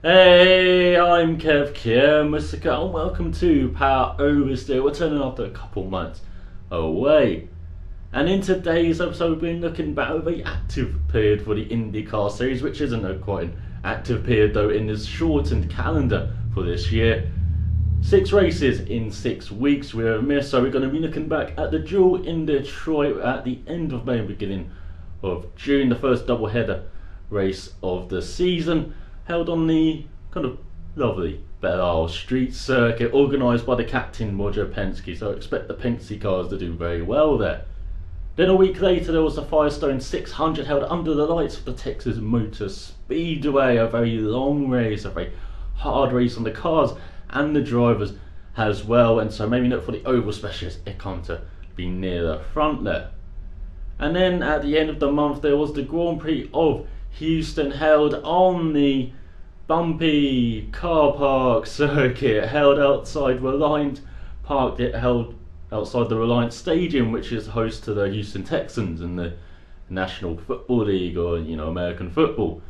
Hey, I'm Kev here, Mr. and welcome to Power Oversteer. We're turning after a couple months away. And in today's episode, we've been looking back at a very active period for the IndyCar Series, which isn't quite an active period though in this shortened calendar for this year. 6 races in 6 weeks we're missed, so we're going to be looking back at the duel in Detroit at the end of May, beginning of June, the first doubleheader race of the season, held on the kind of lovely Belle Isle Street circuit, organised by the captain Roger Penske, so I expect the Penske cars to do very well there. Then a week later there was the Firestone 600 held under the lights of the Texas Motor Speedway, a very long race, a very hard race on the cars and the drivers as well, and so maybe look for the oval specialist Icon to be near the front there. And then at the end of the month there was the Grand Prix of Houston held on the bumpy car park circuit, held outside Reliant Park. It held outside the Reliant Stadium, which is host to the Houston Texans in the National Football League, or American football.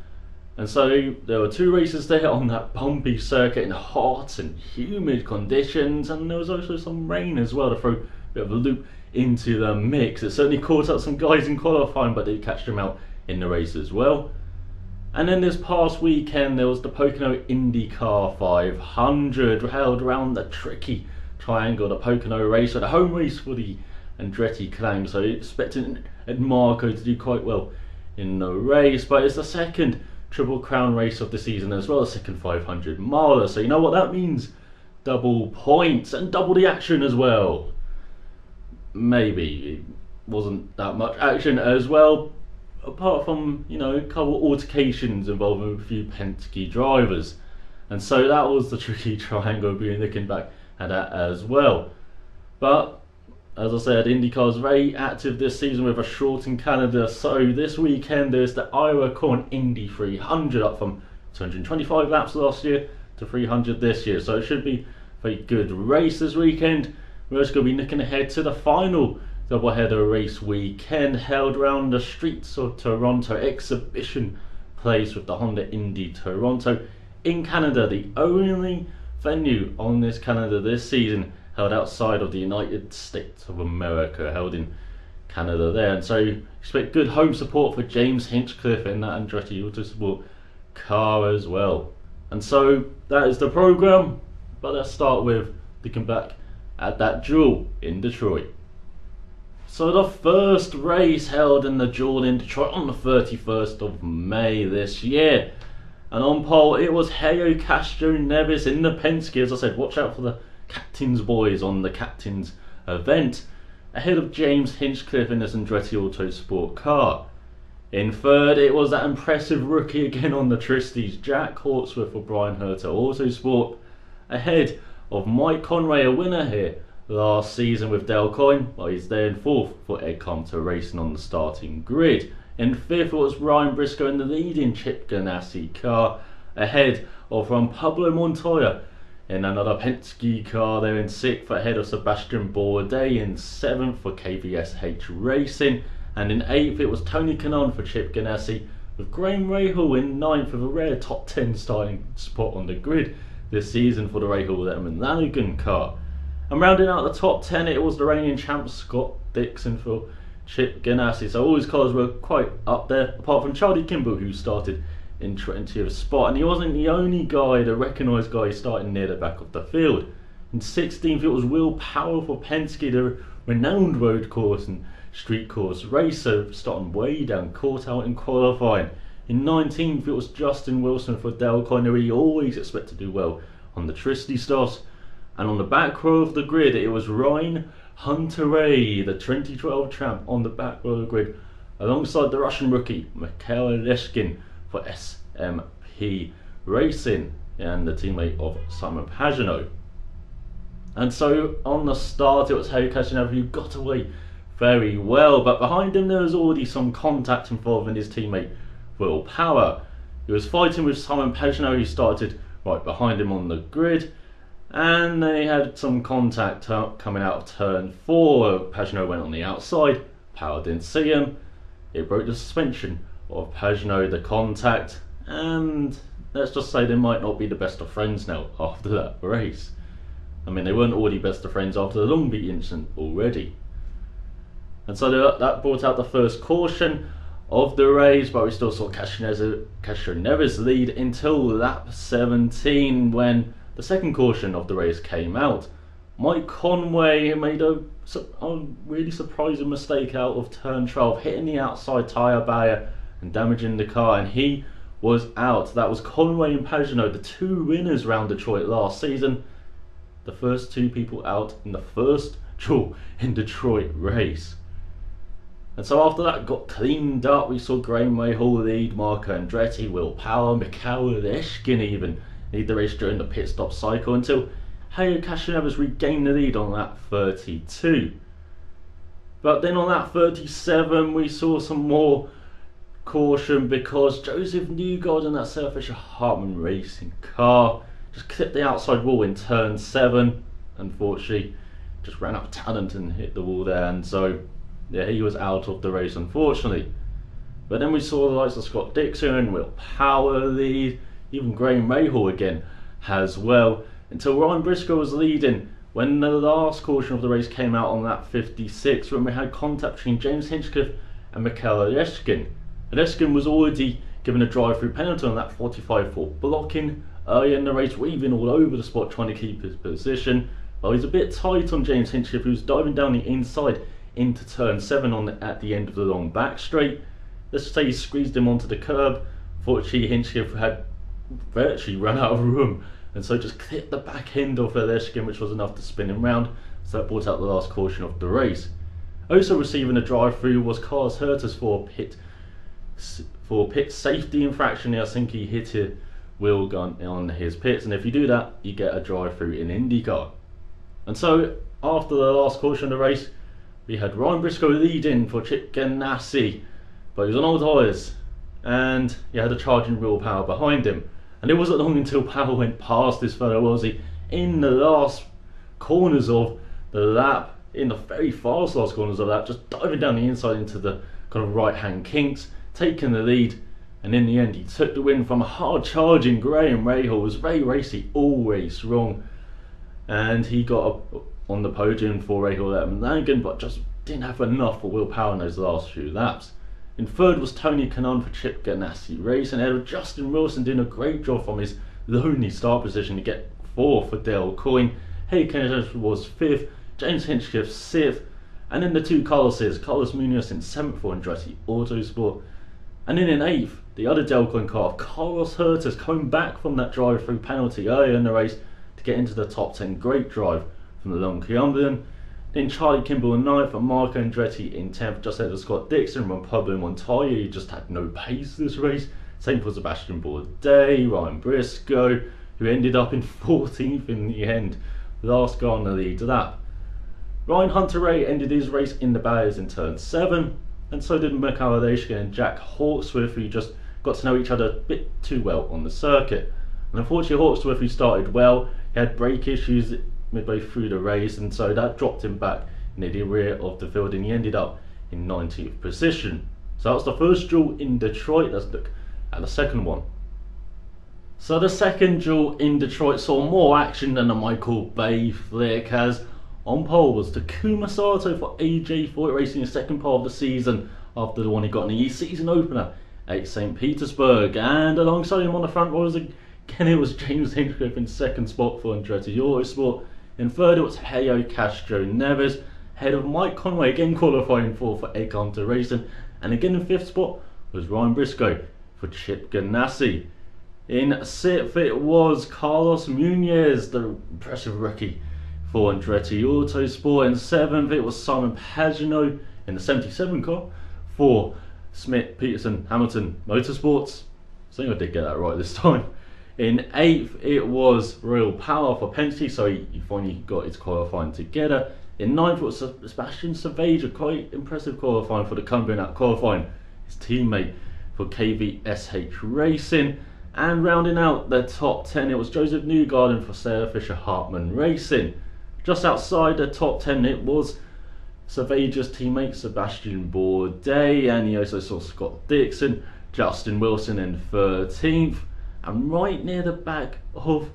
And so there were 2 races there on that bumpy circuit in hot and humid conditions, and there was also some rain as well to throw a bit of a loop into the mix. It certainly caught up some guys in qualifying, but they catch them out in the race as well. And then this past weekend there was the Pocono IndyCar 500 held around the tricky triangle, the Pocono race, so the home race for the Andretti clan, so expecting Marco to do quite well in the race, but it's the second Triple Crown race of the season as well, the second 500 miler, so you know what that means: double points and double the action as well. Maybe it wasn't that much action as well, apart from a couple altercations involving a few Penske drivers, and so that was the tricky triangle being looking back at that as well. But as I said, IndyCar is very active this season with a shortened calendar, so this weekend there's the Iowa Corn Indy 300, up from 225 laps last year to 300 this year, so it should be a very good race this weekend. We're just going to be looking ahead to the final doubleheader race weekend held around the streets of Toronto, exhibition place with the Honda Indy Toronto in Canada, the only venue on this calendar this season held outside of the United States of America, held in Canada there. And so expect good home support for James Hinchcliffe in that Andretti Autosport car as well. And so that is the programme, but let's start with looking back at that duel in Detroit. So the first race held in the duel in Detroit on the 31st of May this year, and on pole it was Helio Castroneves in the Penske. As I said, watch out for the captain's boys on the captain's event, ahead of James Hinchcliffe in this Andretti Autosport car. In third it was that impressive rookie again on the Tristies, Jack Hawksworth for Brian Herter Autosport, ahead of Mike Conway, a winner here last season with Dale Coyne, while he's there in 4th for Ed Compter racing on the starting grid. In 5th it was Ryan Briscoe in the leading Chip Ganassi car, ahead of Pablo Montoya in another Penske car there in 6th, ahead of Sebastian Bourdais in 7th for KVSH Racing, and in 8th it was Tony Kanaan for Chip Ganassi, with Graham Rahal in 9th with a rare top 10 starting spot on the grid this season for the Rahal Letterman Lanigan car. And rounding out the top 10 it was the reigning champ Scott Dixon for Chip Ganassi, so all his cars were quite up there, apart from Charlie Kimball, who started in 20th spot, and he wasn't the only guy, the recognised guy, starting near the back of the field. In 16th it was Will Powell for Penske, the renowned road course and street course racer, starting way down, caught out in qualifying. In 19th it was Justin Wilson for Dale Coyne, who we always expect to do well on the Tristy stuffs. And on the back row of the grid it was Ryan Hunter-Reay, the 2012 champ, on the back row of the grid, alongside the Russian rookie Mikhail Leshkin for SMP Racing and the teammate of Simon Pagenaud. And so on the start it was Helio Castroneves, who got away very well, but behind him there was already some contact involving his teammate Will Power. He was fighting with Simon Pagenaud, who started right behind him on the grid, and they had some contact coming out of turn 4. Pagenaud went on the outside, Power didn't see him, it broke the suspension of Pagenaud, the contact, and let's just say they might not be the best of friends now after that race. I mean, they weren't already best of friends after the Long Beach incident already. And so that brought out the first caution of the race, but we still saw Castroneves lead until lap 17 when the second caution of the race came out. Mike Conway made a really surprising mistake out of turn 12, hitting the outside tyre barrier and damaging the car, and he was out. That was Conway and Pagenaud, the two winners around Detroit last season. The first two people out in the first duel in Detroit race. And so after that got cleaned up, we saw Graham Rahal lead, Marco Andretti, Will Power, Mikhail Leshkin even lead the race during the pit stop cycle until Helio Castroneves regained the lead on lap 32. But then on lap 37 we saw some more caution because Joseph Newgarden in that Sarah Fisher Hartman racing car just clipped the outside wall in turn 7. Unfortunately, just ran up talent and hit the wall there, and so yeah, he was out of the race unfortunately. But then we saw the likes of Scott Dixon, Will Power lead, even Graham Rahal again as well, until Ryan Briscoe was leading when the last caution of the race came out on lap 56, when we had contact between James Hinchcliffe and Mikhail Leshkin. Leshkin was already given a drive-through penalty on lap 45 for blocking earlier in the race, weaving all over the spot trying to keep his position. Well, he's a bit tight on James Hinchcliffe, who's diving down the inside into turn 7 at the end of the long back straight. Let's say he squeezed him onto the curb. Fortunately, Hinchcliffe had virtually run out of room, and so just clipped the back end of Leshkin, which was enough to spin him round. So that brought out the last caution of the race. Also receiving a drive-through was Carlos Hertas for pit safety infraction. I think he hit a wheel gun on his pits, and if you do that, you get a drive-through in IndyCar. And so after the last caution of the race, we had Ryan Briscoe leading for Chip Ganassi, but he was on old tyres, and he had a charging Will Power behind him. And it wasn't long until Power went past this fellow Aussie in the last corners of the lap, in the very fast last corners of the lap, just diving down the inside into the kind of right hand kinks, taking the lead. And in the end, he took the win from a hard charging Graham Rahal, who was very racy all race long, and he got up on the podium for Rahal Langan, but just didn't have enough for Will Power in those last few laps. In third was Tony Kanaan for Chip Ganassi Racing, and Justin Wilson doing a great job from his lonely start position to get 4th for Dale Coyne. Hayden Kennedy was 5th, James Hinchcliffe 6th, and then the two Carloses, Carlos Munoz in 7th for Andretti Autosport, and then in 8th, the other Dale Coyne car, Carlos Hertas, coming back from that drive-through penalty earlier in the race to get into the top 10. Great drive from the Long Cumberland. Then Charlie Kimball in 9th and Marco Andretti in 10th, just ahead of Scott Dixon and Pablo Montoya. He just had no pace this race. Same for Sebastian Bourdais, Ryan Briscoe, who ended up in 14th in the end, last guy on the lead lap. Ryan Hunter-Reay ended his race in the barriers in turn 7, and so did Mikhail Leshkin and Jack Hawksworth, who just got to know each other a bit too well on the circuit. And unfortunately, Hawksworth, who started well, he had brake issues midway through the race, and so that dropped him back near the rear of the field, and he ended up in 19th position. So that was the first duel in Detroit. Let's look at the second one. So the second duel in Detroit saw more action than a Michael Bay flick, as on pole was Takuma Sato for AJ Foyt Racing, his second pole of the season after the one he got in the season opener at St. Petersburg, and alongside him on the front row again it was James Hinchcliffe in second spot for Andretti Autosport. In third it was Helio Castroneves, ahead of Mike Conway, again qualifying for Egg Hunter Racing, and again in fifth spot was Ryan Briscoe for Chip Ganassi. In sixth it was Carlos Munoz, the impressive rookie for Andretti Autosport. In seventh it was Simon Pagenaud in the 77 car for Smith Peterson Hamilton Motorsports. I think I did get that right this time. In eighth it was Royal Power for Penske, so he finally got his qualifying together. In ninth it was Sebastian Saveja, quite impressive qualifying for the Cumbrian at qualifying, his teammate for KVSH Racing. And rounding out the top 10 it was Joseph Newgarden for Sarah Fisher Hartman Racing. Just outside the top 10 it was Saveja's teammate Sebastian Bourdais, and he also saw Scott Dixon, Justin Wilson in 13th, and right near the back of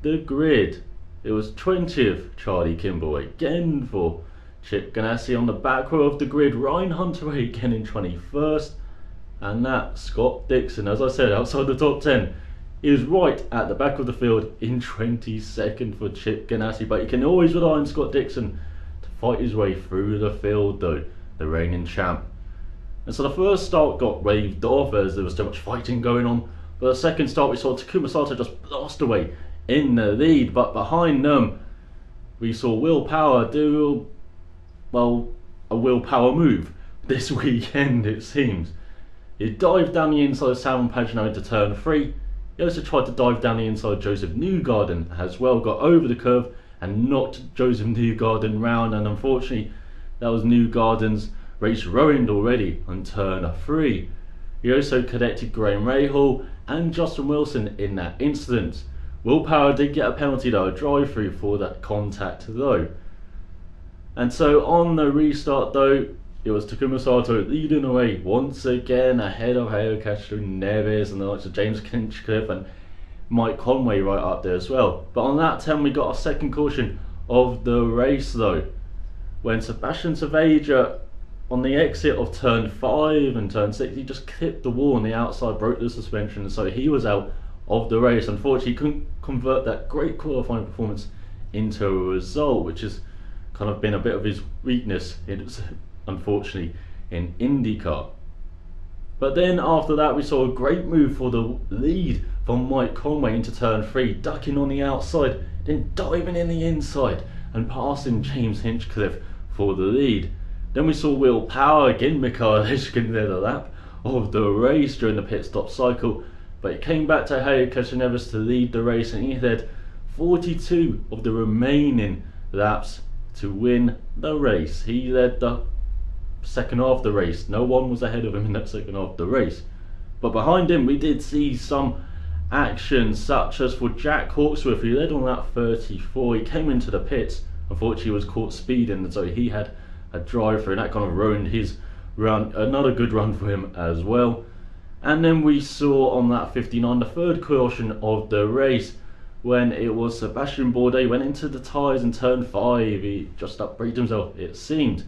the grid, it was 20th Charlie Kimball again for Chip Ganassi. On the back row of the grid, Ryan Hunter again in 21st, and that Scott Dixon, as I said, outside the top 10. He was right at the back of the field in 22nd for Chip Ganassi, but you can always rely on Scott Dixon to fight his way through the field though, the reigning champ. And so the first start got waved off as there was so much fighting going on, but the second start we saw Takuma Sato just blast away in the lead, but behind them we saw Will Power do, well, a Will Power move this weekend it seems. He dived down the inside of Salmon Pagano into turn 3. He also tried to dive down the inside of Joseph Newgarden as well, got over the curve and knocked Joseph Newgarden round, and unfortunately that was Newgarden's race ruined already on turn 3. He also connected Graham Rahal and Justin Wilson in that incident. Will Power did get a penalty though, a drive-through for that contact though. And so on the restart though, it was Takuma Sato leading away once again ahead of Helio Castroneves and the likes of James Hinchcliffe and Mike Conway right up there as well. But on that 10 we got our second caution of the race though, when Sebastian Saavedra on the exit of turn 5 and turn 6, he just clipped the wall on the outside, broke the suspension, so he was out of the race. Unfortunately, he couldn't convert that great qualifying performance into a result, which has kind of been a bit of his weakness, unfortunately, in IndyCar. But then after that, we saw a great move for the lead from Mike Conway into turn 3, ducking on the outside, then diving in the inside and passing James Hinchcliffe for the lead. Then we saw Will Power again, Mikhail Leshkin near the lap of the race during the pit stop cycle, but it came back to Helio Castroneves to lead the race, and he led 42 of the remaining laps to win the race. He led the second half of the race. No one was ahead of him in that second half of the race. But behind him we did see some action, such as for Jack Hawksworth, who led on lap 34. He came into the pits, unfortunately he was caught speeding, and so he had a drive through, and that kind of ruined his run. Another good run for him as well. And then we saw on lap 59 the third caution of the race, when it was Sebastian Bourdais went into the tyres in turn 5. He just upbraked himself, it seemed.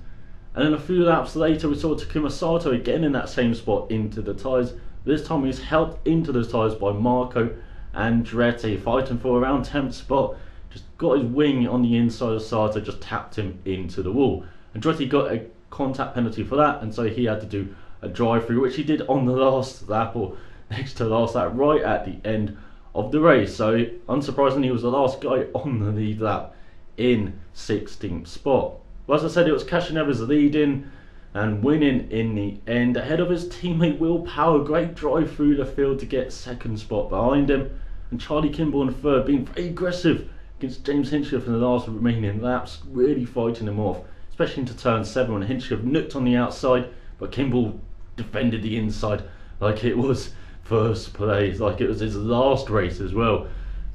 And then a few laps later we saw Takuma Sato again in that same spot into the tyres. This time he was helped into the tyres by Marco Andretti, fighting for around 10th spot. Just got his wing on the inside of Sato, just tapped him into the wall. Andretti got a contact penalty for that, and so he had to do a drive through, which he did on the last lap, or next to the last lap, right at the end of the race. So unsurprisingly, he was the last guy on the lead lap in 16th spot. Well, as I said, it was Castroneves leading and winning in the end ahead of his teammate Will Power. Great drive through the field to get second spot behind him, and Charlie Kimball in third, being very aggressive against James Hinchcliffe in the last remaining laps, really fighting him off, especially into turn 7 when Hinchcliffe nipped on the outside, but Kimball defended the inside like it was first place, like it was his last race as well.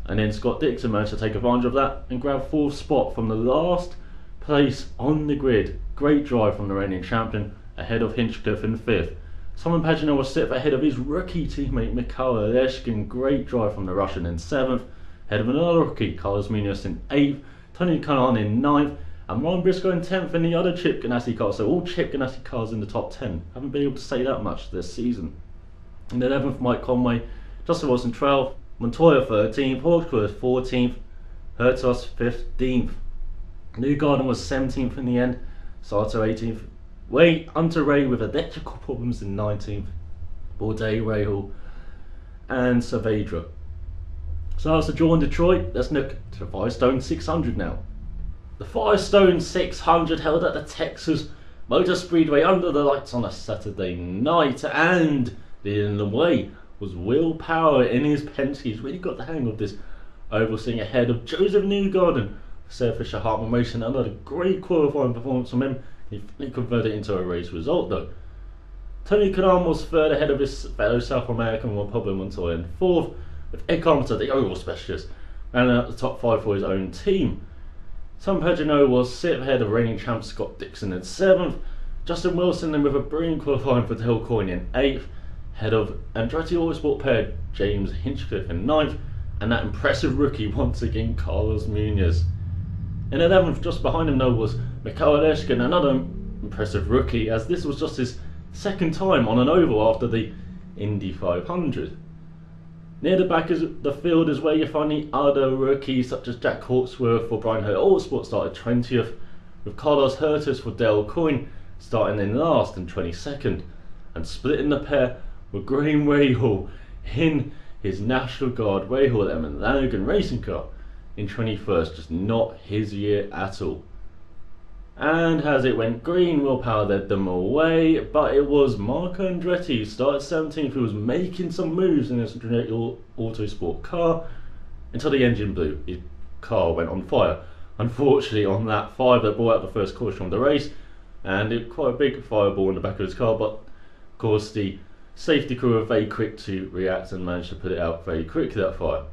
And then Scott Dixon managed to take advantage of that and grab 4th spot from the last place on the grid. Great drive from the reigning champion ahead of Hinchcliffe in 5th. Simon Pagenaud was set ahead of his rookie teammate Mikhail Leshkin. Great drive from the Russian in 7th, ahead of another rookie, Carlos Munoz in 8th, Tony Kanaan in 9th, and Ryan Briscoe in 10th in the other Chip Ganassi car. So all Chip Ganassi cars in the top 10. Haven't been able to say that much this season. In 11th, Mike Conway, Justin Wilson 12th, Montoya 13th, Hawksworth 14th, Hertos 15th. Newgarden was 17th in the end, Sato 18th. Hunter Ray with electrical problems in 19th, Bourdais, Rahal and Saavedra. So that's the draw in Detroit. Let's look to the Firestone 600 now. The Firestone 600 held at the Texas Motor Speedway under the lights on a Saturday night, and leading the way was Will Power in his Penske. He's really got the hang of this Oversteer ahead of Joseph Newgarden, Sir Fisher Hartman Racing. Another great qualifying performance from him. He converted it into a race result though. Tony Kanaan was third ahead of his fellow South American Juan Pablo Montoya, and 4th with Ed Carpenter, the oval specialist, rounding out the top 5 for his own team. Tom Pagenaud was 6th ahead of reigning champ Scott Dixon in 7th. Justin Wilson then with a brilliant qualifying for Dale Coyne in 8th. ahead of Andretti Autosport pair James Hinchcliffe in 9th, and that impressive rookie once again Carlos Munoz. In 11th, just behind him though, was Mikael Leshkin, another impressive rookie, as this was just his second time on an oval after the Indy 500. Near the back of the field is where you find the other rookies such as Jack Hawksworth for Brian Hurt Autosport started 20th, with Carlos Hurtis for Dale Coyne starting in last and 22nd, and splitting the pair with Graham Rahal in his National Guard Rahal Emmett Lanigan racing car in 21st, just not his year at all. And as it went green, Will Power led them away, but it was Marco Andretti who started 17th, who was making some moves in his Andretti Autosport car until the engine blew. His car went on fire. Unfortunately, on that fire that brought out the first caution of the race, and it quite a big fireball in the back of his car, but of course the safety crew were very quick to react and managed to put it out very quickly, that fire.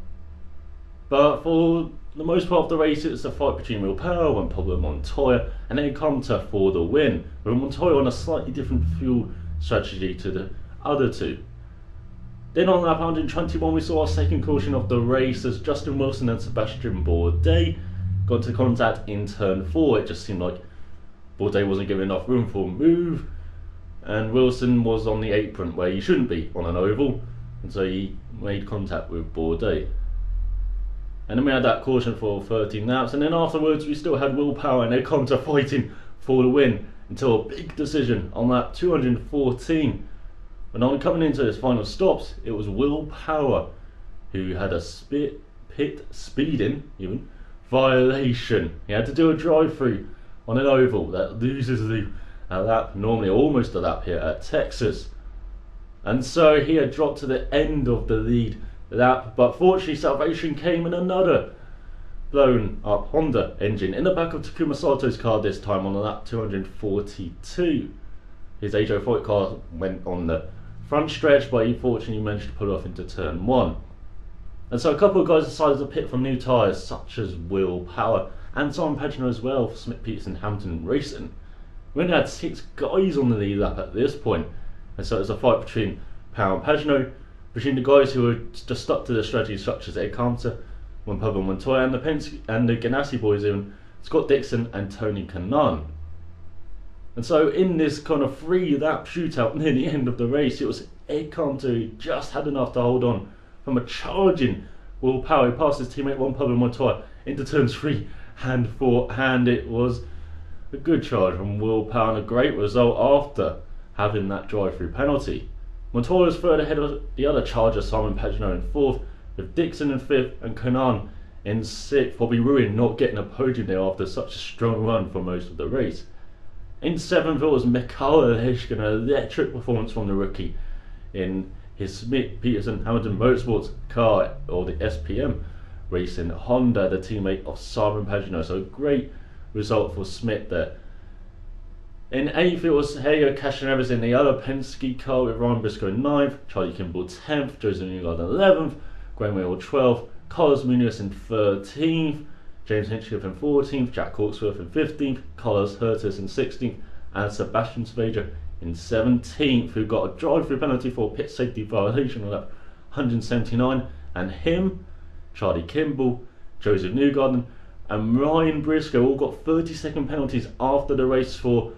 But for the most part of the race, it was a fight between Will Power and Pablo Montoya, and then Comta for the win, with Montoya on a slightly different fuel strategy to the other two. Then on lap 121, we saw our second caution of the race as Justin Wilson and Sebastian Bourdais got into contact in turn 4. It just seemed like Bourdais wasn't giving enough room for a move, and Wilson was on the apron where he shouldn't be on an oval, and so he made contact with Bourdais. And then we had that caution for 13 laps, and then afterwards we still had Will Power and Ed Comta fighting for the win until a big decision on lap 214. When on coming into his final stops, it was Will Power who had a pit speeding violation. He had to do a drive-through on an oval that loses a lap, normally almost a lap here at Texas. And so he had dropped to the end of the lead lap, but fortunately salvation came in another blown up Honda engine in the back of Takuma Sato's car, this time on lap 242. His AJ car went on the front stretch, but he fortunately managed to pull off into turn 1. And so a couple of guys decided to pit from new tyres, such as Will Power and Simon Pagenaud as well for Smith Peterson Hamilton Racing. We only had 6 guys on the lead lap at this point, and so it was a fight between Power and Pagenaud, between the guys who were just stuck to the strategy such as Ed Comta, Pablo Montoya, and the Ganassi boys, even Scott Dixon and Tony Kanaan. And so in this kind of 3-lap shootout near the end of the race, it was Ed Comta who just had enough to hold on from a charging Will Power, who passed his teammate Pablo Montoya into turns 3 and 4, and it was a good charge from Will Power and a great result after having that drive-through penalty. Montoya was third ahead of the other charger Simon Pagenaud in 4th, with Dixon in 5th and Kanaan in 6th. Bobby ruined not getting a podium there after such a strong run for most of the race. In 7th it was Mikael Leshkin, an electric performance from the rookie in his Smith Peterson Hamilton Motorsports car, or the SPM racing Honda, the teammate of Simon Pagenaud. So a great result for Smith there. In 8th it was Helio Castroneves in the other Penske car, with Ryan Briscoe in 9th, Charlie Kimball 10th, Joseph Newgarden 11th, Graham Rahal 12th, Carlos Munoz in 13th, James Hinchcliffe in 14th, Jack Hawksworth in 15th, Carlos Hurtis in 16th, and Sebastian Sveja in 17th, who got a drive-through penalty for pit safety violation on lap 179, and him, Charlie Kimball, Joseph Newgarden, and Ryan Briscoe all got 30-second penalties after the race for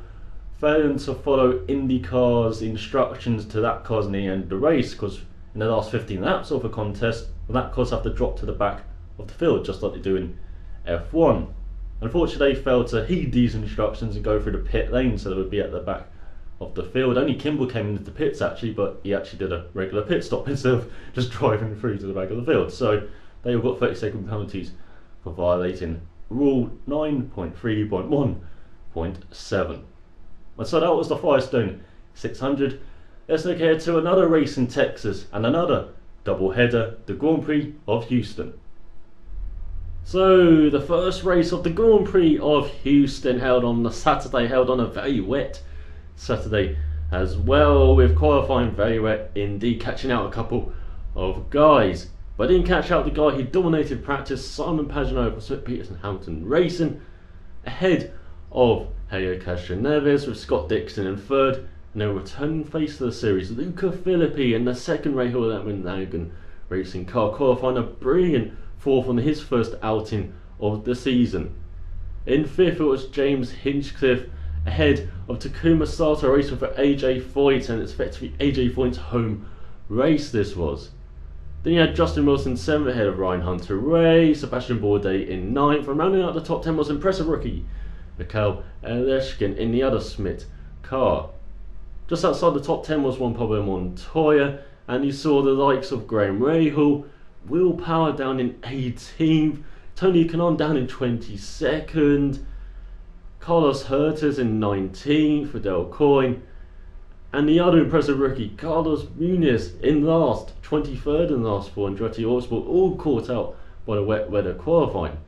failing to follow IndyCar's instructions to lap cars near the end of the race, because in the last 15 laps of a contest, lap cars have to drop to the back of the field, just like they do in F1. Unfortunately, they failed to heed these instructions and go through the pit lane, so they would be at the back of the field. Only Kimball came into the pits actually, but he actually did a regular pit stop instead of just driving through to the back of the field. So they all got 30-second penalties for violating Rule 9.3.1.7. And so that was the Firestone 600. Let's look ahead to another race in Texas and another double header, the Grand Prix of Houston. So the first race of the Grand Prix of Houston held on the Saturday, held on a very wet Saturday as well, with qualifying very wet indeed, catching out a couple of guys. But didn't catch out the guy who dominated practice, Simon Pagenaud for Smith Peterson Hamilton Racing, ahead of Helio Castroneves, with Scott Dixon in 3rd And then returning face to the series, Luca Filippi in the second Rahal Lemon racing car, qualifying a brilliant fourth on his first outing of the season. In fifth it was James Hinchcliffe ahead of Takuma Sato racing for AJ Foyt, and it's effectively AJ Foyt's home race this was. Then you had Justin Wilson 7th ahead of Ryan Hunter-Reay, Sebastian Bourdais in 9th, and rounding out the top 10 was impressive rookie Mikhail Eleshkin in the other Schmidt car. Just outside the top 10 was Juan Pablo Montoya, and you saw the likes of Graham Rahal, Will Power down in 18th, Tony Kanaan down in 22nd, Carlos Hertz in 19th for Del Coyne, and the other impressive rookie Carlos Muniz in last, 23rd and last for Andretti Autosport, all caught out by the wet weather qualifying.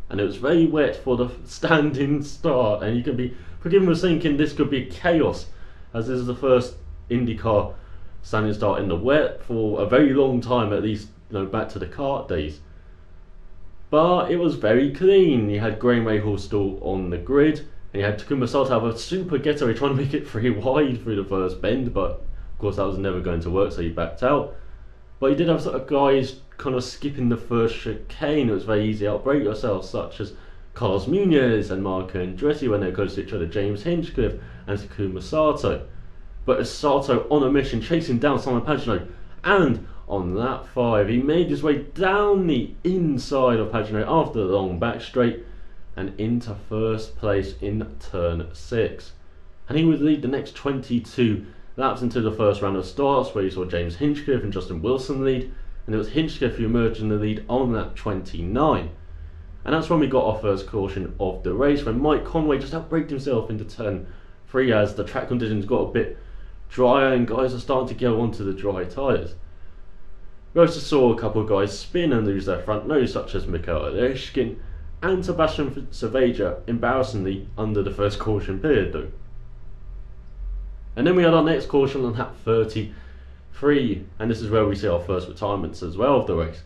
And it was very wet for the standing start, and you can be forgiven for thinking this could be chaos, as this is the first IndyCar standing start in the wet for a very long time, at least back to the kart days. But it was very clean. You had Graham Rahal still on the grid, and you had Takuma Sato have a super getaway trying to make it 3 wide through the first bend, but of course that was never going to work, so he backed out. But you did have sort of guys kind of skipping the first chicane. It was very easy to outbrake yourself, such as Carlos Muniz and Marco Andretti when they were close to each other, James Hinchcliffe and Takuma Sato. But as Sato on a mission chasing down Simon Pagenaud, and on lap 5 he made his way down the inside of Pagenaud after the long back straight and into first place in turn 6. And he would lead the next 22 laps into the first round of starts, where you saw James Hinchcliffe and Justin Wilson lead, and it was Hinchcliffe who emerged in the lead on lap 29. And that's when we got our first caution of the race, when Mike Conway just outbraked himself into turn 3 as the track conditions got a bit drier and guys are starting to go onto the dry tyres. We also saw a couple of guys spin and lose their front nose, such as Mikhail Eleshkin and Sebastian Saveja, embarrassingly under the first caution period though. And then we had our next caution on lap 33, and this is where we see our first retirements as well of the race.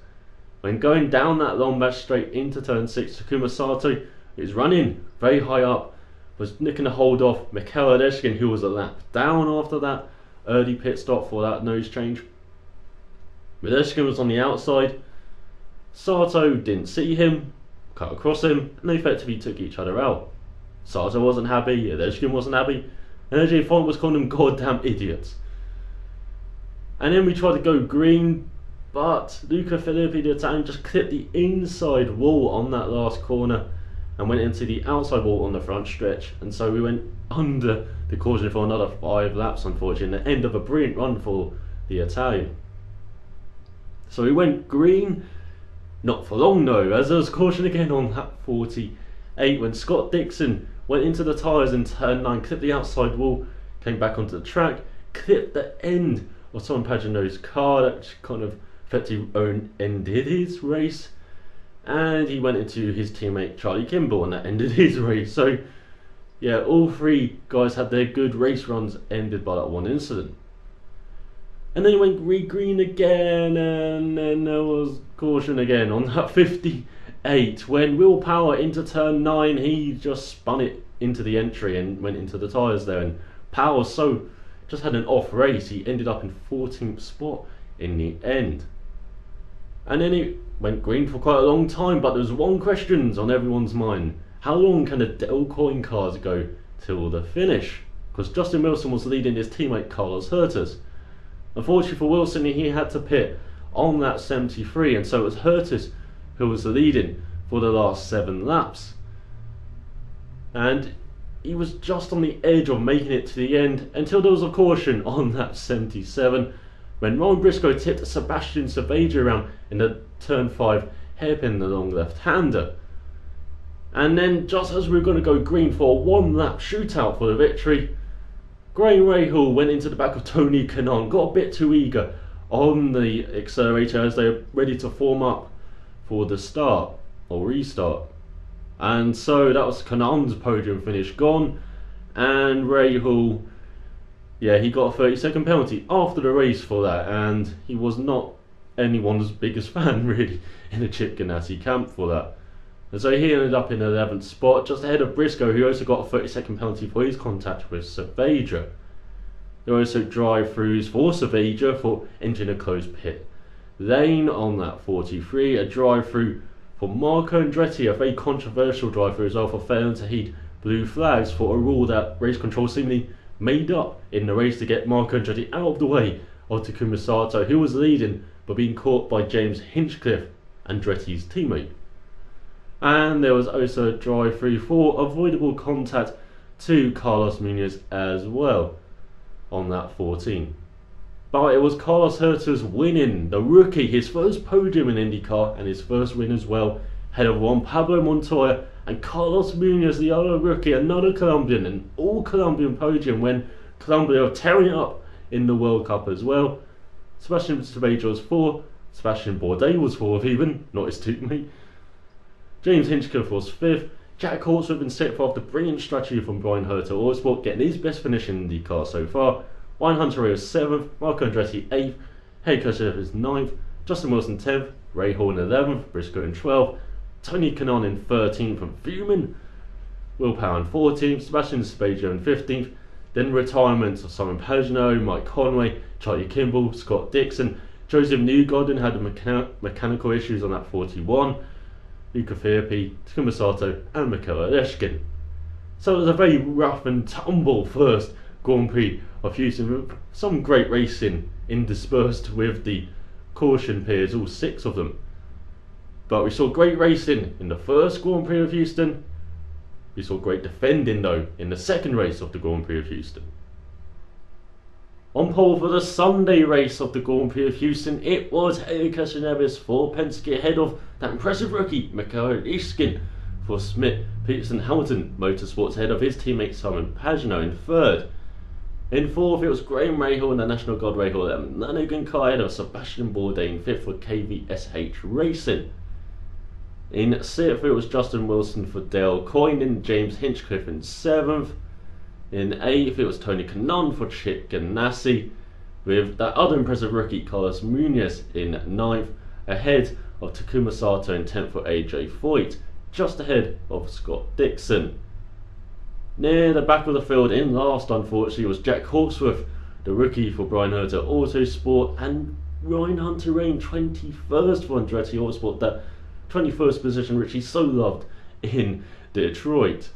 When going down that long back straight into turn 6, Takuma Sato is running very high up, was nicking a hold off Mikhail Eleshkin, who was a lap down after that early pit stop for that nose change. Eleshkin was on the outside, Sato didn't see him, cut across him, and they effectively took each other out. Sato wasn't happy, Eleshkin wasn't happy, and AJ Foyt was calling them goddamn idiots. And then we tried to go green, but Luca Filippi, the Italian, just clipped the inside wall on that last corner and went into the outside wall on the front stretch, and so we went under the caution for another 5 laps, unfortunately, the end of a brilliant run for the Italian. So we went green, not for long though, as there was caution again on lap 48 when Scott Dixon went into the tyres in turn 9, clipped the outside wall, came back onto the track, clipped the end of Simon Pagenaud's car, that kind of effectively ended his race, and he went into his teammate Charlie Kimball, and that ended his race. So yeah, all 3 guys had their good race runs ended by that one incident. And then he went green again, and then there was caution again on that 58 when Will Power into turn 9, he just spun it into the entry and went into the tyres there, and Power just had an off race. He ended up in 14th spot in the end. And then it went green for quite a long time, but there was one question on everyone's mind: how long can the Del Coyne cars go till the finish? Because Justin Wilson was leading his teammate Carlos Hertz. Unfortunately for Wilson, he had to pit on that 73, and so it was Hertz who was leading for the last 7 laps. And he was just on the edge of making it to the end until there was a caution on lap 77 when Ron Briscoe tipped Sebastian Saveja around in the turn 5 hairpin along left-hander. And then just as we were going to go green for a 1-lap shootout for the victory, Graham Rahal went into the back of Tony Kanaan, got a bit too eager on the accelerator as they were ready to form up for the start or restart. And so that was Kanaan's podium finish gone, and Rahal, yeah, he got a 30-second penalty after the race for that, and he was not anyone's biggest fan really in the Chip Ganassi camp for that. And so he ended up in 11th spot, just ahead of Briscoe, who also got a 30-second penalty for his contact with Saveja. There were also drive-throughs for Saveja for entering a closed pit lane on lap 43, a drive-through for Marco Andretti, a very controversial drive-through as well, for failing to heed blue flags for a rule that race control seemingly made up in the race to get Marco Andretti out of the way of Takuma Sato, who was leading but being caught by James Hinchcliffe, Andretti's teammate. And there was also a drive-through for avoidable contact to Carlos Munoz as well on lap 14. But it was Carlos Herta's winning, the rookie, his first podium in IndyCar and his first win as well, ahead of Juan Pablo Montoya and Carlos Munoz, the other rookie, another Colombian, an all-Colombian podium when Colombia are tearing it up in the World Cup as well. Sebastian Saveja was 4th, Sebastian Bourdais was 4th even, not his teammate. James Hinchcliffe was 5th, Jack Hawksworth in 6th after brilliant strategy from Brian Herta Autosport, getting his best finish in IndyCar so far. Ryan Hunter-Reay was 7th, Marco Andretti 8th, Henrik Krejcik is 9th, Justin Wilson 10th, Ray Hall in 11th, Briscoe in 12th, Tony Kanaan in 13th from Fuming, Will Power in 14th, Sebastian Saveja in 15th, then retirements of Simon Pagenaud, Mike Conway, Charlie Kimball, Scott Dixon, Joseph Newgarden had mechanical issues on lap 41, Luca Firpi, Takuma Sato and Mikhail Aleshkin. So it was a very rough and tumble first Grand Prix of Houston, with some great racing interspersed with the caution periods, all 6 of them. But we saw great racing in the first Grand Prix of Houston. We saw great defending though in the second race of the Grand Prix of Houston. On pole for the Sunday race of the Grand Prix of Houston, it was Helio Castroneves for Penske ahead of that impressive rookie Mikhail Ishkin for Smith Peterson Hamilton Motorsports ahead of his teammate Simon Pagenaud in 3rd. In 4th it was Graham Rahal and the National Guard Rahal and Nanogan Kai ahead of Sebastian Bourdais in 5th for KVSH Racing. In 6th it was Justin Wilson for Dale Coyne and James Hinchcliffe in 7th. In 8th it was Tony Kanaan for Chip Ganassi, with that other impressive rookie Carlos Munoz in 9th, ahead of Takuma Sato in 10th for AJ Foyt, just ahead of Scott Dixon. Near the back of the field in last, unfortunately, was Jack Hawksworth, the rookie for Brian Herta Autosport, and Ryan Hunter-Reay 21st for Andretti Autosport, that 21st position which he so loved in Detroit.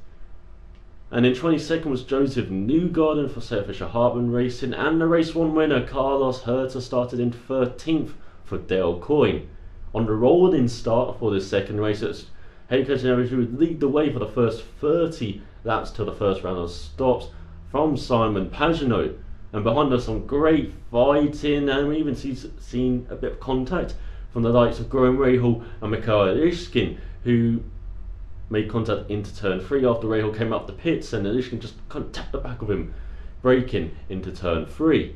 And in 22nd was Joseph Newgarden for Seth Fisher Hartman Racing, and the race 1 winner Carlos Herta started in 13th for Dale Coyne. On the rolling start for the second race, it's Helio Castroneves who would lead the way for the first 30 laps till the first round of stops from Simon Pagenaud, and behind us some great fighting, and we even seen a bit of contact from the likes of Graham Rahal and Mikhail Aleshkin, who made contact into turn 3 after Rahal came up the pits, and Aleshkin just kind of tapped the back of him, braking into turn 3.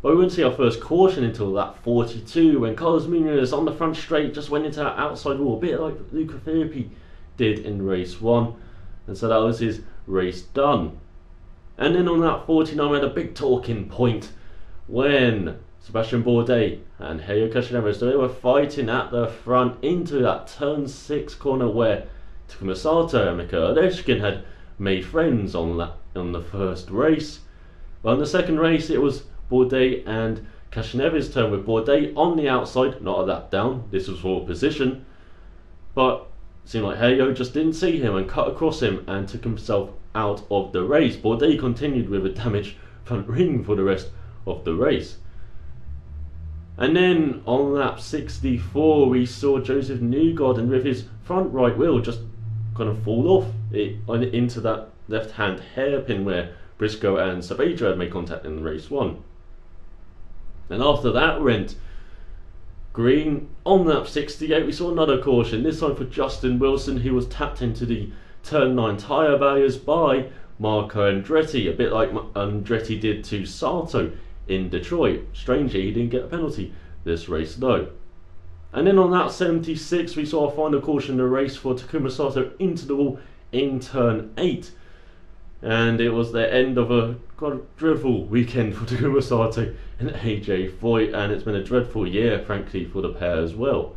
But we wouldn't see our first caution until lap 42, when Carlos Munoz on the front straight just went into that outside wall, a bit like Luca Firpi did in race 1, and so that was his race done. And then on lap 49 we had a big talking point when Sebastian Bourdais and Helio Castroneves, they were fighting at the front into that turn 6 corner where Takuma Sato and Mikhail Aleshkin had made friends on the first race. Well, in the second race it was Bourdais and Castroneves' turn, with Bourdais on the outside, not a lap down, this was for position, but it seemed like Helio just didn't see him and cut across him and took himself out of the race. Bourdais continued with a damaged front ring for the rest of the race. And then on lap 64 we saw Joseph Newgarden with his front right wheel just kind of fall off into that left hand hairpin where Briscoe and Saveja had made contact in race 1. And after that went green, on lap 68 we saw another caution, this time for Justin Wilson, who was tapped into the turn 9 tyre barriers by Marco Andretti, a bit like Andretti did to Sato in Detroit. Strangely, he didn't get a penalty this race though. And then on lap 76 we saw a final caution in the race for Takuma Sato into the wall in turn 8. And it was the end of a dreadful weekend for Takuma Sato and AJ Foyt, and it's been a dreadful year, frankly, for the pair as well.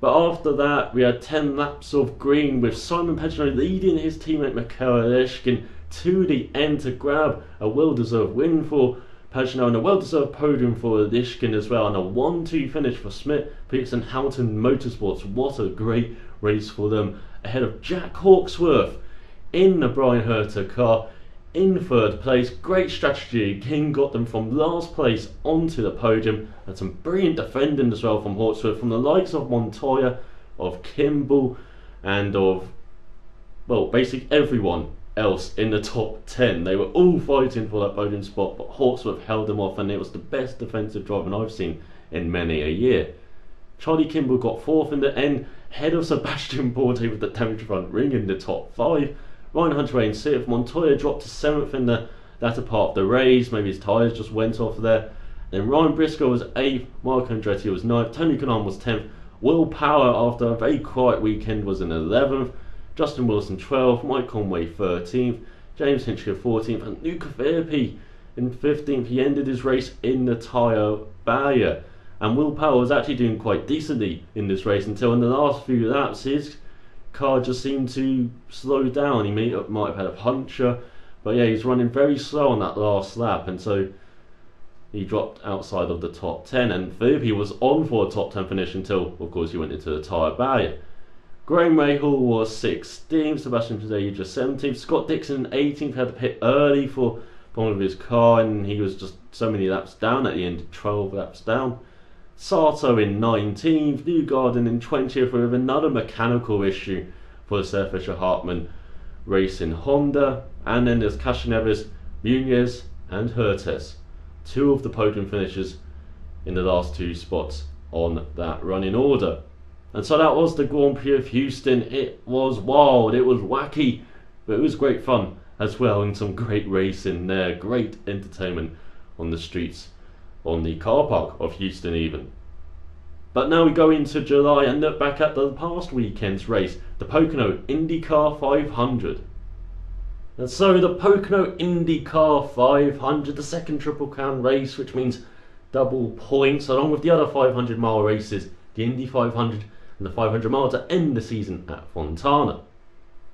But after that, we had 10 laps of green with Simon Pagenaud leading his teammate Mikhail Aleshkin, to the end to grab a well-deserved win for Pagenaud and a well-deserved podium for Lishkin as well, and a 1-2 finish for Smith, Peterson, Hamilton Motorsports. What a great race for them, ahead of Jack Hawksworth in the Brian Herter car in third place. Great strategy again, got them from last place onto the podium, and some brilliant defending as well from Hawksworth, from the likes of Montoya, of Kimball, and of, well, basically everyone else in the top 10. They were all fighting for that podium spot, but Hawksworth held them off, and it was the best defensive driving I've seen in many a year. Charlie Kimball got fourth in the end, ahead of Sebastian Bourdais with the damaged front ring in the top 5. Ryan Hunter in 6th, Montoya dropped to 7th in the latter part of the race, maybe his tyres just went off there. Then Ryan Briscoe was 8th, Marco Andretti was 9th, Tony Kanaan was 10th, Will Power after a very quiet weekend was in 11th, Justin Wilson 12th, Mike Conway 13th, James Hinchcliffe 14th, and Luca Firpi in 15th. He ended his race in the tyre barrier, and Will Power was actually doing quite decently in this race until in the last few laps his car just seemed to slow down. He might have had a puncture, but yeah, he's running very slow on that last lap, and so he dropped outside of the top 10, and Firpi was on for a top 10 finish until, of course, he went into the tyre barrier. Graham Rahal was 16th, Sebastian Bourdais just 17th, Scott Dixon 18th, had to pit early for one of his car, and he was just so many laps down at the end, 12 laps down. Sato in 19th, Newgarden in 20th with another mechanical issue for the Sir Fisher Hartman Racing Honda, and then there's Cashinevis, Muniz and Hertes, 2 of the podium finishers in the last 2 spots on that running order. And so that was the Grand Prix of Houston. It was wild, it was wacky, but it was great fun as well, and some great racing there, great entertainment on the streets, on the car park of Houston even. But now we go into July and look back at the past weekend's race, the Pocono IndyCar 500. And so the Pocono IndyCar 500, the second Triple Crown race, which means double points, along with the other 500-mile races, the Indy 500 and the 500 mile to end the season at Fontana.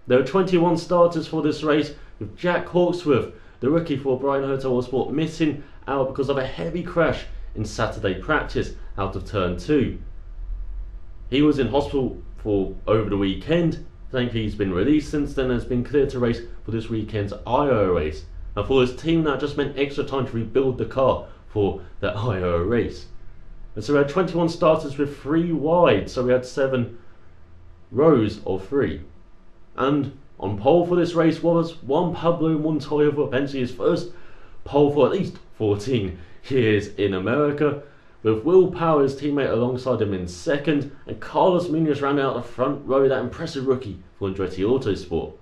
There were 21 starters for this race, with Jack Hawksworth, the rookie for Brian Herter Autosport, missing out because of a heavy crash in Saturday practice out of turn 2. He was in hospital for over the weekend. Thankfully he's been released since then and has been cleared to race for this weekend's Iowa race. And for his team that just meant extra time to rebuild the car for that Iowa race. And so we had 21 starters with 3 wide, so we had 7 rows of 3. And on pole for this race was Juan Pablo Montoya for potentially his first pole for at least 14 years in America, with Will Power, his teammate, alongside him in second, and Carlos Munoz ran out the front row, that impressive rookie for Andretti Autosport.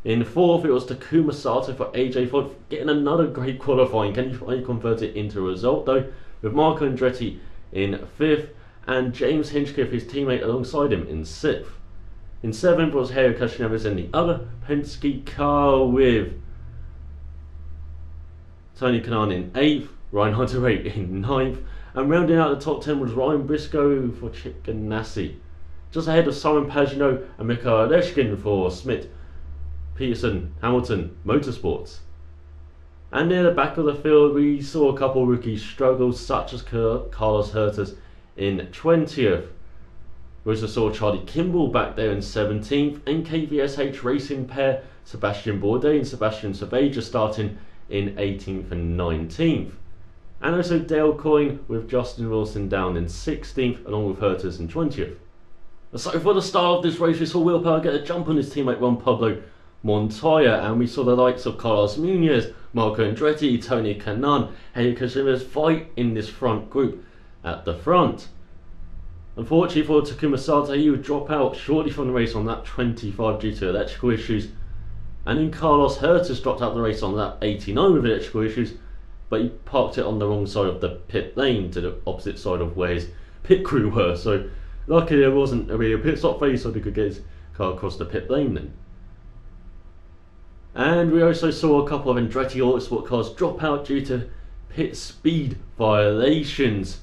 In fourth, it was Takuma Sato for AJ Foyt, getting another great qualifying. Can you finally convert it into a result though? With Marco Andretti in 5th and James Hinchcliffe, his teammate, alongside him in 6th. In 7th was Helio Cashinevis in the other Penske car, with Tony Kanaan in 8th, Ryan Hunter in 9th, and rounding out the top 10 was Ryan Briscoe for Chip Ganassi, just ahead of Simon Pagenaud and Mikhail Leshkin for Smith, Peterson, Hamilton Motorsports. And near the back of the field we saw a couple of rookies struggle, such as Carlos Hertes in 20th. We also saw Charlie Kimball back there in 17th, and KVSH racing pair Sebastian Bourdais and Sebastian Saveja starting in 18th and 19th. And also Dale Coyne with Justin Wilson down in 16th, along with Hertes in 20th. So for the start of this race we saw Will Power get a jump on his teammate Juan Pablo Montoya, and we saw the likes of Carlos Munoz, Marco Andretti, Tony Kanaan, Helio Cashinevis fight in this front group at the front. Unfortunately for Takuma Sato, he would drop out shortly from the race on lap 25 due to electrical issues, and then Carlos Hertes dropped out the race on lap 89 with electrical issues, but he parked it on the wrong side of the pit lane, to the opposite side of where his pit crew were, so luckily there wasn't really a pit stop phase so he could get his car across the pit lane then. And we also saw a couple of Andretti Autosport cars drop out due to pit speed violations.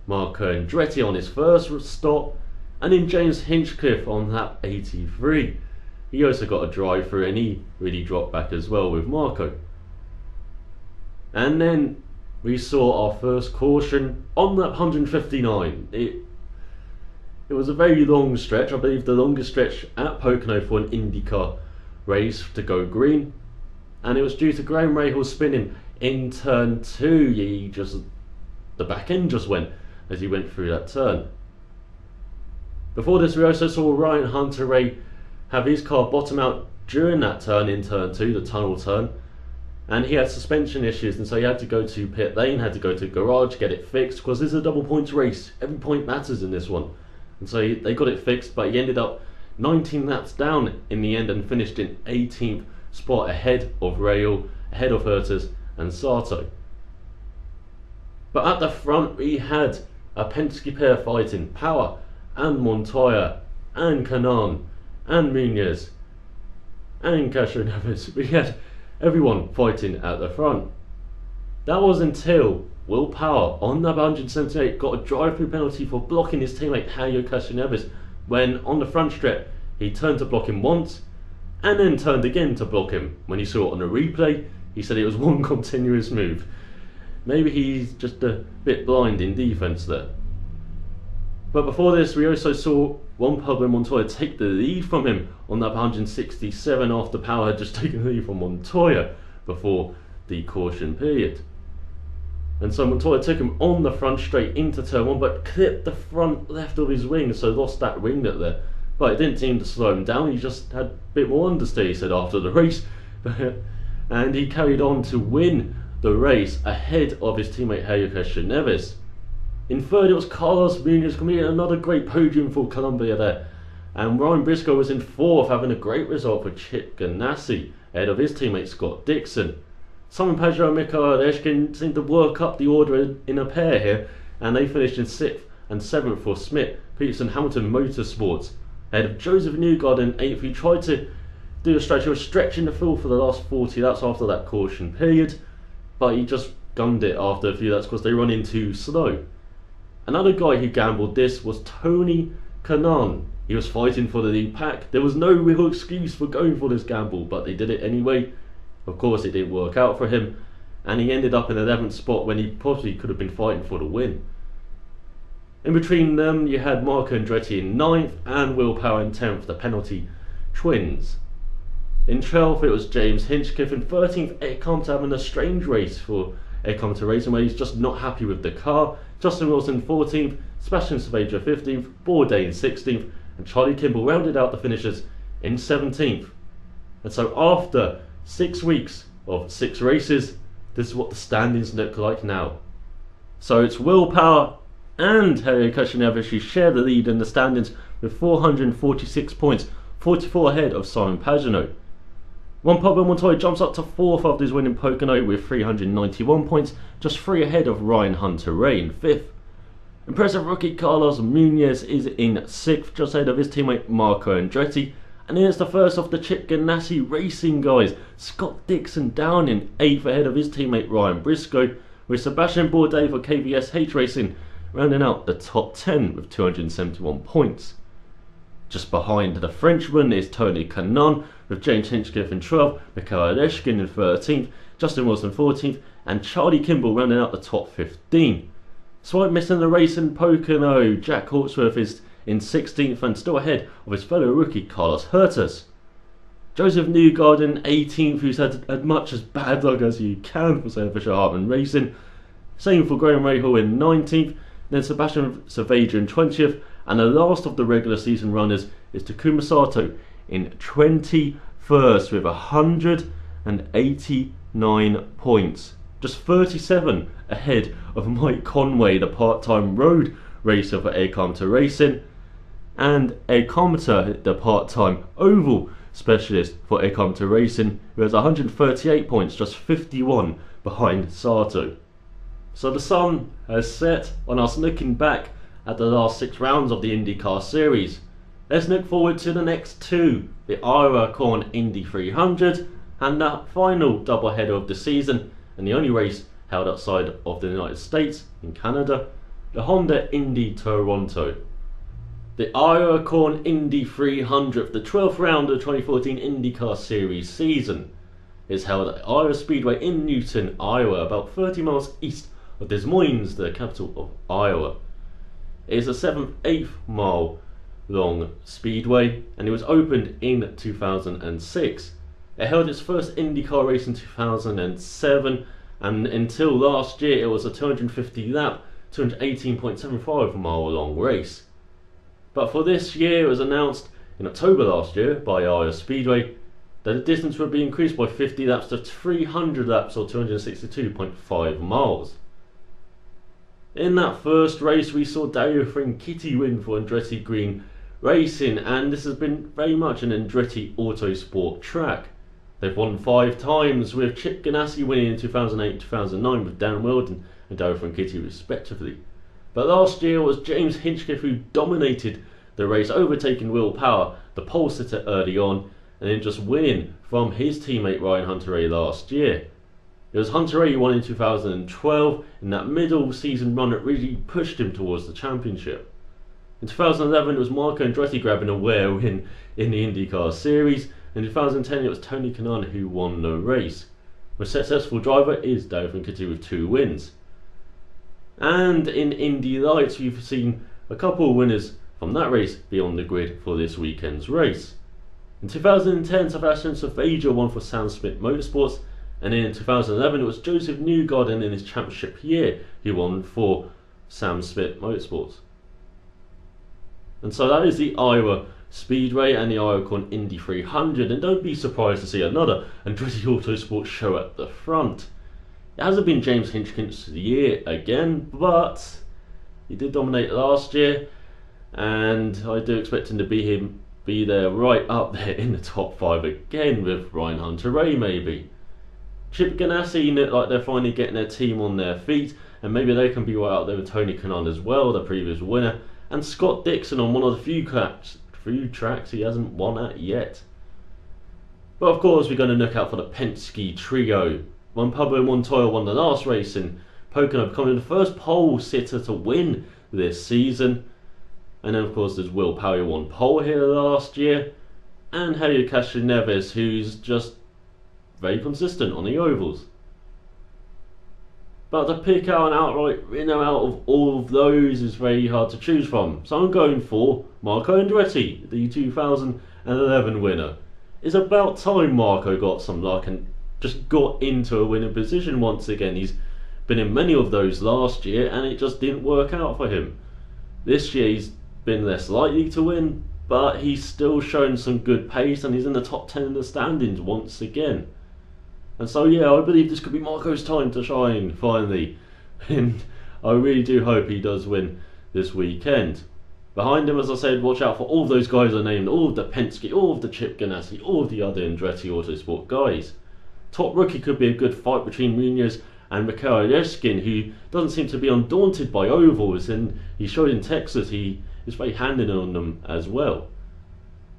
Marco Andretti on his first stop, and then James Hinchcliffe on lap 83. he also got a drive through and he really dropped back as well with Marco. And then we saw our first caution on lap 159. It was a very long stretch, I believe the longest stretch at Pocono for an IndyCar race to go green, and it was due to Graham Rahal spinning in turn 2. The back end just went as he went through that turn. Before this, we also saw Ryan Hunter-Reay have his car bottom out during that turn in turn 2, the tunnel turn, and he had suspension issues, and so he had to go to pit lane, had to go to garage, get it fixed, because this is a double points race. Every point matters in this one. And so they got it fixed, but he ended up 19 laps down in the end and finished in 18th spot ahead of Rahal, ahead of Herters and Sato. But at the front we had a Penske pair fighting, Power and Montoya and Kanaan and Munoz and Castroneves. We had everyone fighting at the front. That was until Will Power on lap 178 got a drive-through penalty for blocking his teammate Helio Castroneves, when on the front strip he turned to block him once and then turned again to block him. When he saw it on the replay, he said it was one continuous move. Maybe he's just a bit blind in defence there. But before this, we also saw Juan Pablo Montoya take the lead from him on lap 167 after Power had just taken the lead from Montoya before the caution period. And so Montoya took him on the front straight into turn 1, but clipped the front left of his wing, so lost that winglet there. But it didn't seem to slow him down, he just had a bit more understeer, he said after the race. And he carried on to win the race ahead of his teammate Helio Castroneves. In third, it was Carlos Munoz completing another great podium for Colombia there. And Ryan Briscoe was in fourth, having a great result for Chip Ganassi ahead of his teammate Scott Dixon. Simon Pagenaud and Mikhail Eshkin seemed to work up the order in a pair here, and they finished in 6th and 7th for Smith, Peterson, Hamilton Motorsports, ahead of Joseph Newgarden in 8th, who tried to do a stretch. He was stretching the field for the last 40 laps after that caution period, but he just gunned it after a few laps because they run in too slow. Another guy who gambled this was Tony Kanaan. He was fighting for the lead pack. There was no real excuse for going for this gamble, but they did it anyway. Of course, it didn't work out for him, and he ended up in 11th spot when he possibly could have been fighting for the win. In between them, you had Marco Andretti in 9th and Will Power in 10th, the penalty twins. In 12th, it was James Hinchcliffe. In 13th, Ed Compton having a strange race for Ed Compton Racing, where he's just not happy with the car. Justin Wilson 14th, Sebastian Saveja 15th, Bourdais in 16th, and Charlie Kimball rounded out the finishers in 17th. And so after 6 weeks of 6 races, this is what the standings look like now. So it's Will Power and Helio Castroneves who share the lead in the standings with 446 points, 44 ahead of Simon Pagenaud. Juan Pablo Montoya jumps up to 4th after his win in Pocono with 391 points, just 3 ahead of Ryan Hunter-Reay in 5th. Impressive rookie Carlos Munoz is in 6th, just ahead of his teammate Marco Andretti. And here's the first of the Chip Ganassi Racing guys, Scott Dixon down in 8th ahead of his teammate Ryan Briscoe, with Sebastian Bourdais for KVSH Racing rounding out the top 10 with 271 points. Just behind the Frenchman is Tony Kanaan with James Hinchcliffe in 12th, Mikhail Eshkin in 13th, Justin Wilson 14th, and Charlie Kimball rounding out the top 15. Swipe missing the race in Pocono, Jack Hawksworth is in 16th and still ahead of his fellow rookie Carlos Herters. Joseph Newgarden 18th, who's had as much as bad luck as you can for Sam Fisher Hartman Racing. Same for Graham Rahal in 19th, then Sebastian Saveja in 20th, and the last of the regular season runners is Takuma Sato in 21st with 189 points. Just 37 ahead of Mike Conway, the part-time road racer for Ed Compton Racing, and Ed Compton, the part-time oval specialist for Ed Compton Racing, who has 138 points, just 51 behind Sato. So the sun has set on us looking back at the last 6 rounds of the IndyCar Series. Let's look forward to the next 2, the Iowa Corn Indy 300 and the final doubleheader of the season, and the only race held outside of the United States in Canada, the Honda Indy Toronto. The Iowa Corn Indy 300, the 12th round of the 2014 IndyCar Series season, is held at Iowa Speedway in Newton, Iowa, about 30 miles east of Des Moines, the capital of Iowa. It is a 7/8 mile long speedway, and it was opened in 2006. It held its first IndyCar race in 2007, and until last year it was a 250 lap, 218.75 mile long race. But for this year, it was announced in October last year by Iowa Speedway that the distance would be increased by 50 laps to 300 laps, or 262.5 miles. In that first race, we saw Dario Franchitti win for Andretti Green Racing, and this has been very much an Andretti Autosport track. They've won 5 times, with Chip Ganassi winning in 2008 2009 with Dan Weldon and Dario Franchitti respectively. But last year was James Hinchcliffe who dominated the race, overtaking Will Power, the pole sitter, early on, and then just winning from his teammate Ryan Hunter-Reay last year. It was Hunter-Reay who won in 2012 in that middle season run that really pushed him towards the championship. In 2011 it was Marco Andretti grabbing a rare win in the IndyCar Series, and in 2010 it was Tony Kanaan who won the race. The successful driver is Dario Franchitti with 2 wins. And in Indy Lights, we've seen a couple of winners from that race be on the grid for this weekend's race. In 2010, Sebastian Safaja won for Sam Smith Motorsports, and in 2011 it was Joseph Newgarden in his championship year who won for Sam Smith Motorsports. And so that is the Iowa Speedway and the Iowa Corn Indy 300, and don't be surprised to see another Andretti Autosport show at the front. It hasn't been James Hinchcliffe's year again, but he did dominate last year, and I do expect him to be there right up there in the top 5 again with Ryan Hunter-Reay maybe. Chip Ganassi look like they're finally getting their team on their feet, and maybe they can be right up there with Tony Kanaan as well, the previous winner, and Scott Dixon on one of the few tracks he hasn't won at yet. But of course we're going to look out for the Penske trio. Juan Pablo Montoya won the last race in Pocono, becoming the first pole sitter to win this season. And then of course there's Will Power who won pole here last year, and Helio Castroneves, who's just very consistent on the ovals. But to pick out an outright winner out of all of those is very hard to choose from. So I'm going for Marco Andretti, the 2011 winner. It's about time Marco got some luck and just got into a winning position once again. He's been in many of those last year and it just didn't work out for him. This year he's been less likely to win, but he's still shown some good pace and he's in the top 10 in the standings once again. And so yeah, I believe this could be Marco's time to shine finally, and I really do hope he does win this weekend. Behind him, as I said, watch out for all of those guys I named, all of the Penske, all of the Chip Ganassi, all of the other Andretti Autosport guys. Top rookie could be a good fight between Munoz and Mikhail Yeskin, who doesn't seem to be undaunted by ovals, and he showed in Texas he is very handy on them as well.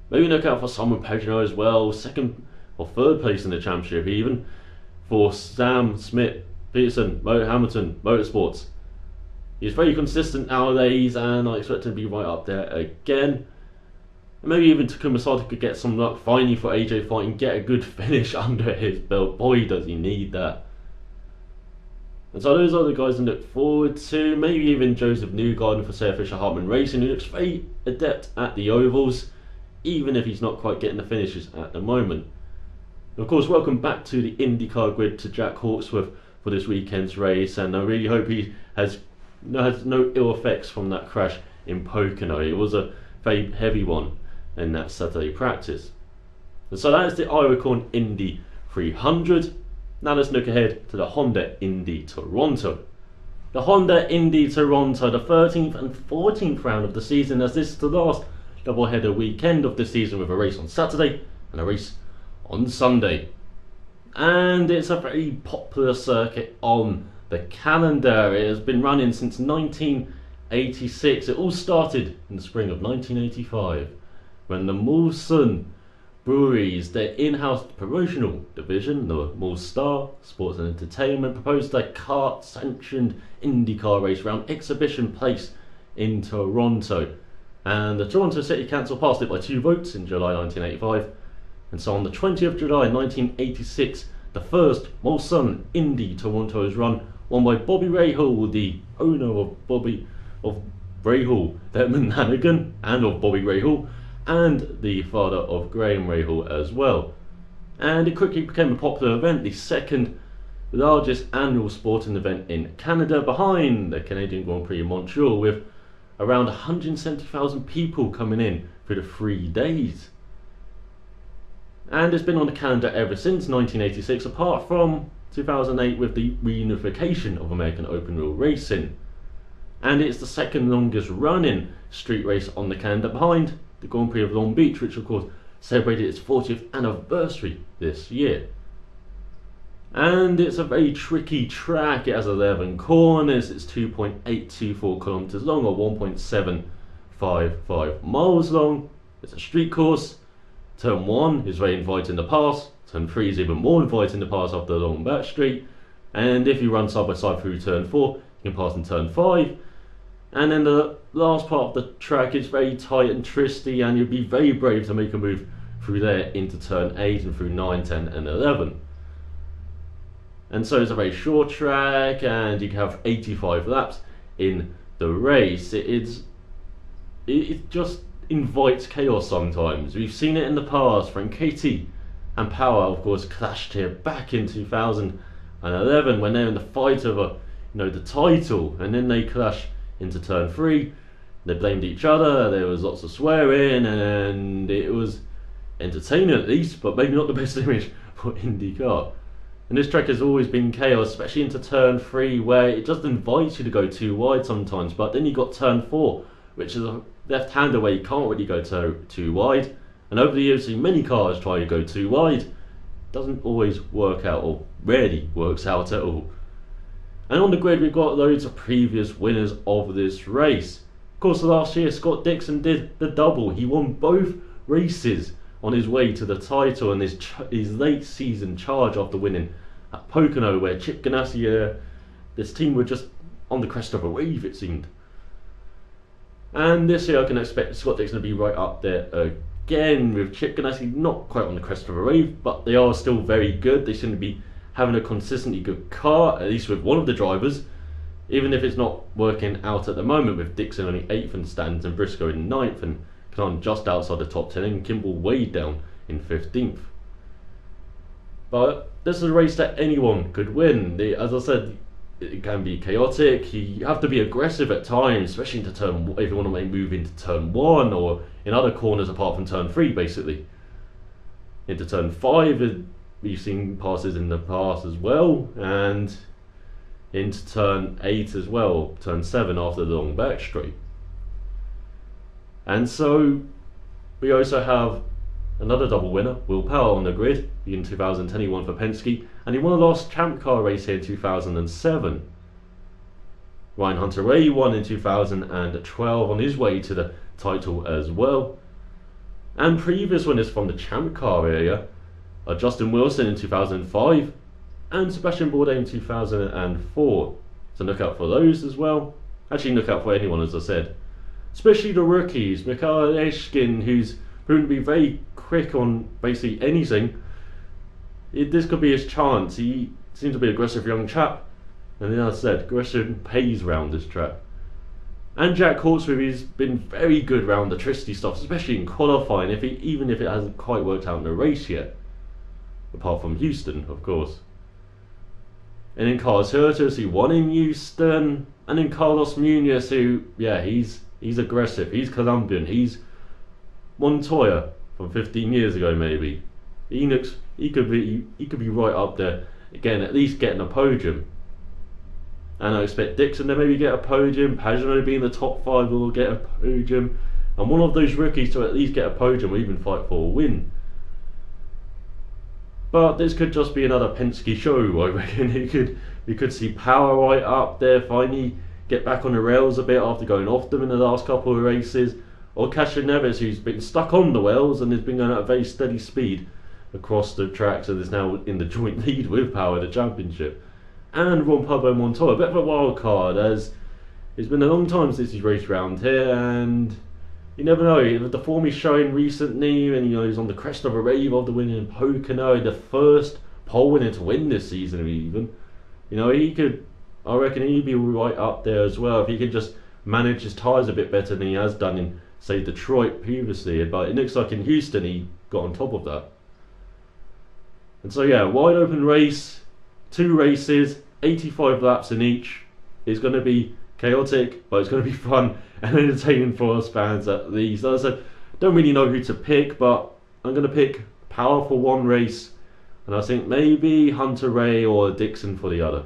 Maybe look out for Simon Pagenaud as well, 2nd or 3rd place in the championship even, for Sam Smith Peterson Hamilton Motorsports. He's very consistent nowadays and I expect him to be right up there again. And maybe even Takuma Sato could get some luck finally for AJ Foyt and get a good finish under his belt. Boy does he need that. And so those are the guys to look forward to. Maybe even Joseph Newgarden for Sarah Fisher Hartman Racing, who looks very adept at the ovals, even if he's not quite getting the finishes at the moment. And of course, welcome back to the IndyCar grid to Jack Hawksworth for this weekend's race, and I really hope he has no ill effects from that crash in Pocono. It was a very heavy one in that Saturday practice. And so that is the Iowa Corn Indy 300. Now let's look ahead to the Honda Indy Toronto. The Honda Indy Toronto, the 13th and 14th round of the season, as this is the last doubleheader weekend of the season with a race on Saturday and a race on Sunday. And it's a very popular circuit on the calendar. It has been running since 1986. It all started in the spring of 1985 when the Molson Breweries, their in-house promotional division, the Molstar Sports and Entertainment, proposed a kart-sanctioned IndyCar race round Exhibition Place in Toronto. and the Toronto City Council passed it by 2 votes in July 1985. And so on the 20th of July 1986, the first Molson Indy Toronto was won by Bobby Rahal, the owner of Rahal, Vetman Hannigan, and of Bobby Rahal, and the father of Graham Rahal as well. And it quickly became a popular event, the second largest annual sporting event in Canada, behind the Canadian Grand Prix in Montreal, with around 170,000 people coming in for the 3 days. And it's been on the calendar ever since 1986, apart from 2008 with the reunification of American open wheel racing. And it's the second longest running street race on the calendar, behind the Grand Prix of Long Beach, which of course celebrated its 40th anniversary this year. And it's a very tricky track. It has 11 corners, it's 2.824 kilometers long, or 1.755 miles long. It's a street course. Turn 1 is very inviting to pass, turn 3 is even more inviting to pass after a long back straight, and if you run side by side through turn 4, you can pass in turn 5. And then the last part of the track is very tight and twisty, and you'd be very brave to make a move through there into turn 8 and through 9, 10 and 11. And so it's a very short track, and you can have 85 laps in the race. It just invites chaos sometimes. We've seen it in the past. Franchitti and Power, of course, clashed here back in 2011 when they're in the fight over, the title, and then they clash into turn 3. They blamed each other. There was lots of swearing, and it was entertaining at least, but maybe not the best image for IndyCar. And this track has always been chaos, especially into turn 3, where it just invites you to go too wide sometimes. But then you got turn 4, which is a left-hander where you can't really go too wide. And over the years, seen many cars try to go too wide. Doesn't always work out, or rarely works out at all. And on the grid, we've got loads of previous winners of this race. Of course, last year, Scott Dixon did the double. He won both races on his way to the title, and his late season charge after winning at Pocono, where Chip Ganassi, this team were just on the crest of a wave, it seemed. And this year I can expect Scott Dixon to be right up there again, with Chip Ganassi not quite on the crest of a wave, but they are still very good. They seem to be having a consistently good car, at least with one of the drivers, even if it's not working out at the moment, with Dixon only 8th in stands and Briscoe in 9th and Canon just outside the top 10 and Kimball way down in 15th. But this is a race that anyone could win. As I said, it can be chaotic. You have to be aggressive at times, especially into turn, if you want to move into turn 1 or in other corners apart from turn 3 basically. Into turn 5, we've seen passes in the past as well, and into turn 8 as well, turn 7 after the long back straight. And so we also have another double winner, Will Power, on the grid. In 2010 he won for Penske, and he won the last Champ Car race here in 2007. Ryan Hunter-Reay won in 2012 on his way to the title as well. And previous winners from the Champ Car area are Justin Wilson in 2005 and Sebastian Bourdais in 2004. So look out for those as well. Actually, look out for anyone, as I said. Especially the rookies, Mikhail Eshkin, who's proven to be very quick on basically anything. This could be his chance. He seems to be an aggressive young chap, and then as I said, aggression pays around this track. And Jack Hawksworth, he's been very good around the twisty stuff, especially in qualifying, even if it hasn't quite worked out in the race yet, apart from Houston, of course. And then Carlos Hurtas, who won in Houston, and then Carlos Munoz, who, yeah, he's aggressive, he's Colombian, he's Montoya from 15 years ago maybe. He could be right up there again, at least getting a podium. And I expect Dixon to maybe get a podium, Pagenaud being the top 5 will get a podium, and one of those rookies to at least get a podium or even fight for a win. But this could just be another Penske show, I reckon. We could see Power right up there, finally get back on the rails a bit after going off them in the last couple of races. Or Castroneves, who's been stuck on the rails and has been going at a very steady speed across the tracks and is now in the joint lead with Power in the championship. And Juan Pablo Montoya, a bit of a wild card, as it's been a long time since he's raced around here, and you never know. With the form he's showing recently, and he's on the crest of a wave of the winning in Pocono, the first pole winner to win this season even. He could, I reckon he'd be right up there as well if he could just manage his tyres a bit better than he has done in, say, Detroit previously. But it looks like in Houston he got on top of that. And so yeah, wide open race, 2 races, 85 laps in each. It's going to be chaotic, but it's going to be fun and entertaining for us fans at least. As I said, don't really know who to pick, but I'm going to pick Power for one race, and I think maybe Hunter Ray or Dixon for the other.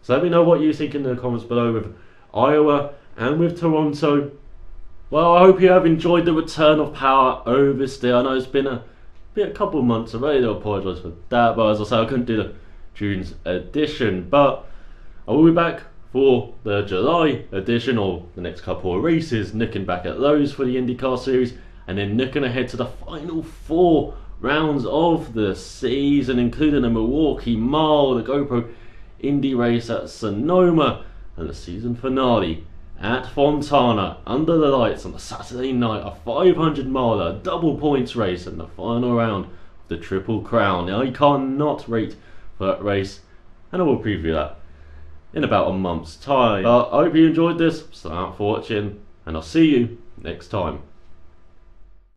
So let me know what you think in the comments below with Iowa and with Toronto. Well, I hope you have enjoyed the return of Power Oversteer. I know it's been a couple of months away, I apologise for that, but as I say, I couldn't do the June's edition. But I will be back for the July edition, or the next couple of races, looking back at those for the IndyCar Series, and then looking ahead to the final 4 rounds of the season, including the Milwaukee Mile, the GoPro Indy race at Sonoma, and the season finale at Fontana under the lights on the Saturday night, a 500-miler, double points race, and the final round of the Triple Crown. Now, you cannot wait for that race, and I will preview that in about a month's time. I hope you enjoyed this, so thanks for watching, and I'll see you next time.